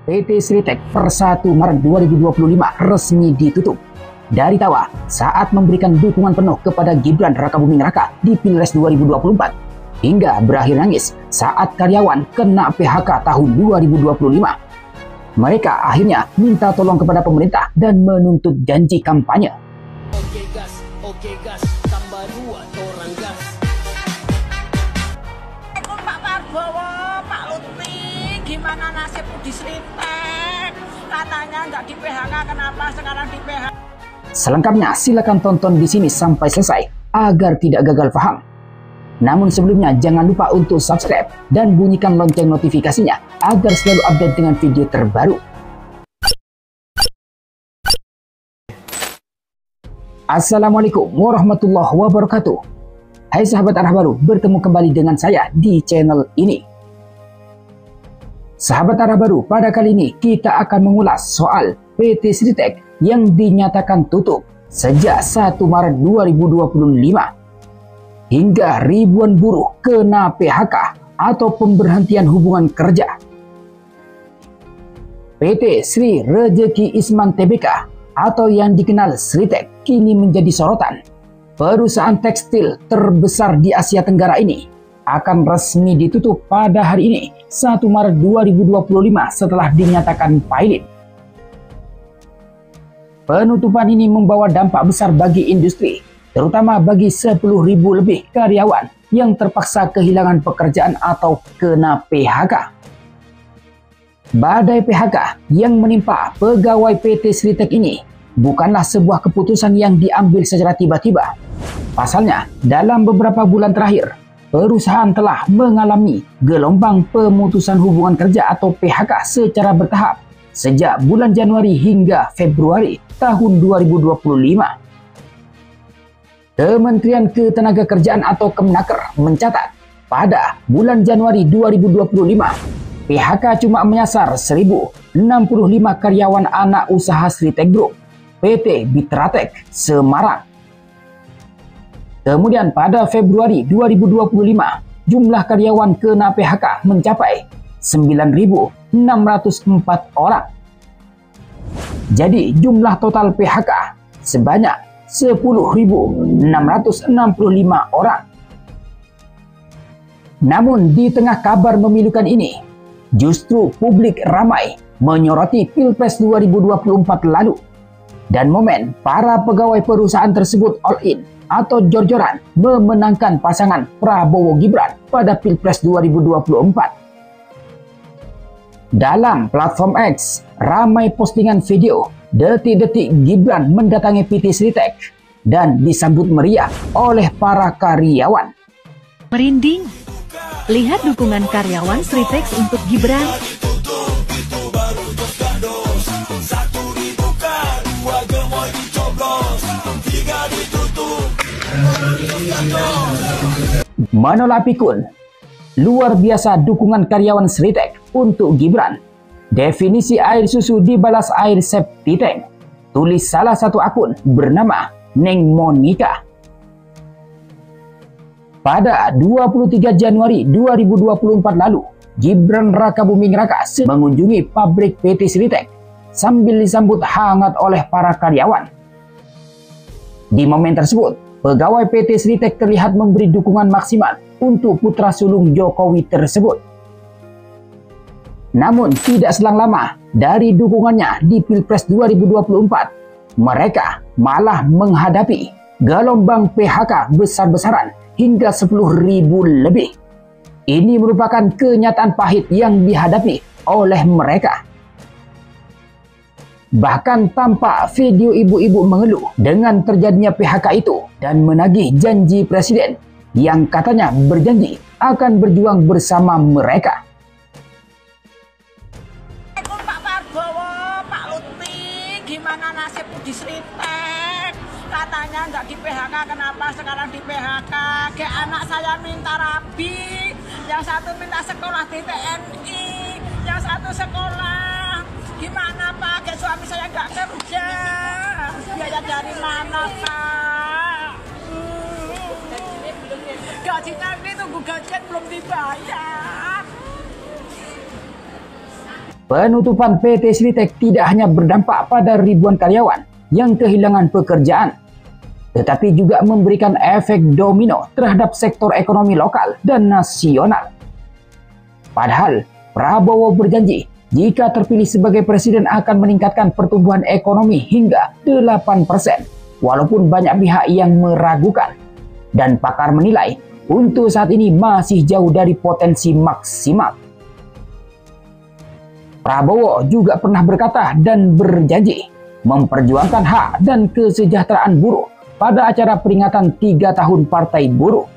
PT Sritek per 1 Maret 2025 resmi ditutup. Dari tawa saat memberikan dukungan penuh kepada Gibran Rakabuming Raka di Pilpres 2024, hingga berakhir nangis saat karyawan kena PHK tahun 2025. Mereka akhirnya minta tolong kepada pemerintah dan menuntut janji kampanye. Oke gas, tambah 2 orang gas. Pak Prabowo, Pak Lutfi, gimana nasibku di Sritek? Katanya nggak di PHK, kenapa sekarang di PHK? Selengkapnya silakan tonton di sini sampai selesai agar tidak gagal paham. Namun sebelumnya jangan lupa untuk subscribe dan bunyikan lonceng notifikasinya agar selalu update dengan video terbaru. Assalamualaikum warahmatullahi wabarakatuh. Hai sahabat arah baru, bertemu kembali dengan saya di channel ini. Sahabat arah baru, pada kali ini kita akan mengulas soal PT Sritek yang dinyatakan tutup sejak 1 Maret 2025. Hingga ribuan buruh kena PHK atau pemberhentian hubungan kerja. PT Sri Rejeki Isman Tbk atau yang dikenal Sritek kini menjadi sorotan. Perusahaan tekstil terbesar di Asia Tenggara ini akan resmi ditutup pada hari ini 1 Maret 2025 setelah dinyatakan pilot. Penutupan ini membawa dampak besar bagi industri, terutama bagi 10.000 lebih karyawan yang terpaksa kehilangan pekerjaan atau kena PHK. Badai PHK yang menimpa pegawai PT Sritek ini bukanlah sebuah keputusan yang diambil secara tiba-tiba. Pasalnya, dalam beberapa bulan terakhir, perusahaan telah mengalami gelombang pemutusan hubungan kerja atau PHK secara bertahap sejak bulan Januari hingga Februari tahun 2025. Kementerian Ketenagakerjaan atau Kemenaker mencatat pada bulan Januari 2025, PHK cuma menyasar 1.065 karyawan anak usaha Sritek Group, PT Bitratek Semarang. Kemudian pada Februari 2025, jumlah karyawan kena PHK mencapai 9.604 orang. Jadi jumlah total PHK sebanyak 10.665 orang. Namun di tengah kabar memilukan ini, justru publik ramai menyoroti Pilpres 2024 lalu dan momen para pegawai perusahaan tersebut all in atau jor-joran memenangkan pasangan Prabowo Gibran pada Pilpres 2024. Dalam platform X, ramai postingan video detik-detik Gibran mendatangi PT Sritek dan disambut meriah oleh para karyawan. Merinding, lihat dukungan karyawan Sritek untuk Gibran. Menolak pikun, luar biasa dukungan karyawan Sritek untuk Gibran. Definisi air susu dibalas air septic tank, tulis salah satu akun bernama Neng Monica. Pada 23 Januari 2024 lalu, Gibran Rakabuming Raka mengunjungi pabrik PT Sritek sambil disambut hangat oleh para karyawan. Di momen tersebut, pegawai PT Sritek terlihat memberi dukungan maksimal untuk putra sulung Jokowi tersebut. Namun tidak selang lama dari dukungannya di Pilpres 2024, mereka malah menghadapi gelombang PHK besar-besaran hingga 10.000 lebih. Ini merupakan kenyataan pahit yang dihadapi oleh mereka. Bahkan tampak video ibu-ibu mengeluh dengan terjadinya PHK itu dan menagih janji presiden yang katanya berjanji akan berjuang bersama mereka. Pak Prabowo, Pak Lutfi, gimana nasibku di Sritek? Katanya nggak di PHK, kenapa sekarang di PHK? Kayak anak saya minta rabi, yang satu minta sekolah di TNI, yang satu sekolah. Gimana Pak, kayak suami saya nggak kerja, biaya dari mana Pak? Gajinya ini tunggu gajian belum dibayar. Penutupan PT Sritek tidak hanya berdampak pada ribuan karyawan yang kehilangan pekerjaan, tetapi juga memberikan efek domino terhadap sektor ekonomi lokal dan nasional. Padahal Prabowo berjanji jika terpilih sebagai presiden akan meningkatkan pertumbuhan ekonomi hingga 8%, walaupun banyak pihak yang meragukan. Dan pakar menilai untuk saat ini masih jauh dari potensi maksimal. Prabowo juga pernah berkata dan berjanji memperjuangkan hak dan kesejahteraan buruh pada acara peringatan 3 tahun Partai Buruh.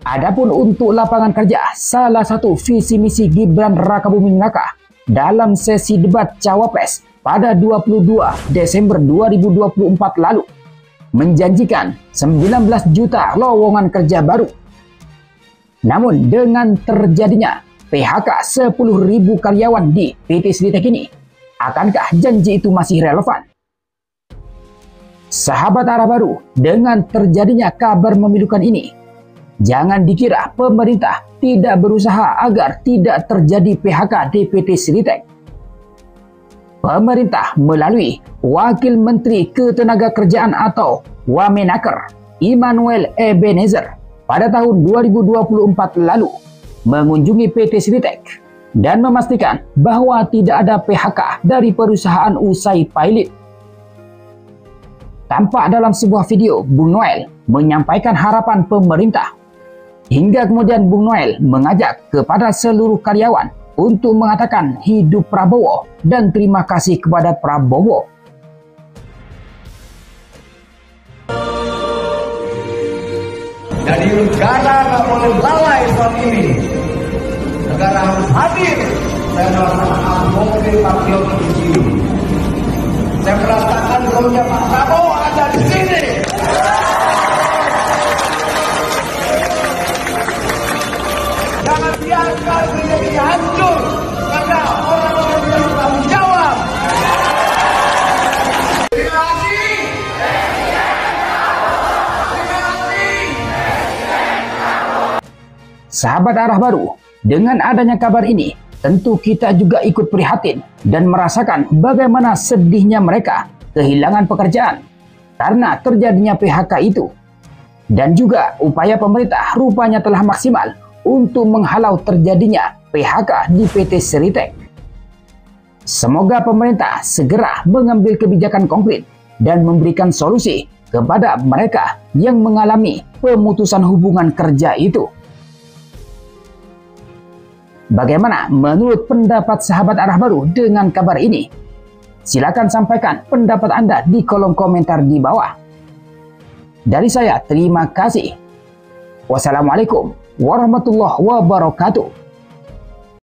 Adapun untuk lapangan kerja, salah satu visi misi Gibran Rakabuming Raka dalam sesi debat Cawapres pada 22 Desember 2024 lalu menjanjikan 19 juta lowongan kerja baru. Namun dengan terjadinya PHK 10.000 karyawan di PT Sritek ini, akankah janji itu masih relevan? Sahabat Arah Baru, dengan terjadinya kabar memilukan ini, jangan dikira pemerintah tidak berusaha agar tidak terjadi PHK di PT Sritek. Pemerintah melalui Wakil Menteri Ketenagakerjaan atau Wamenaker, Immanuel Ebenezer, pada tahun 2024 lalu mengunjungi PT Sritek dan memastikan bahwa tidak ada PHK dari perusahaan usai pilot. Tampak dalam sebuah video, Bung Noel menyampaikan harapan pemerintah. Hingga kemudian Bung Noel mengajak kepada seluruh karyawan untuk mengatakan hidup Prabowo dan terima kasih kepada Prabowo. Jadi negara nggak boleh lalai soal ini. Negara harus hadir. Saya merasakan anggota patriot di sini. Saya merasakan rohnya Pak Prabowo ada di sini. Jangan biarkan menjadi hancur karena orang-orang yang bertanggung jawab. Terima kasih. Sahabat Arah Baru, dengan adanya kabar ini, tentu kita juga ikut prihatin dan merasakan bagaimana sedihnya mereka kehilangan pekerjaan karena terjadinya PHK itu. Dan juga upaya pemerintah rupanya telah maksimal untuk menghalau terjadinya PHK di PT Sritek. Semoga pemerintah segera mengambil kebijakan konkret dan memberikan solusi kepada mereka yang mengalami pemutusan hubungan kerja itu. Bagaimana menurut pendapat sahabat Arah Baru dengan kabar ini? Silakan sampaikan pendapat Anda di kolom komentar di bawah. Dari saya, terima kasih. Wassalamualaikum warahmatullahi wabarakatuh.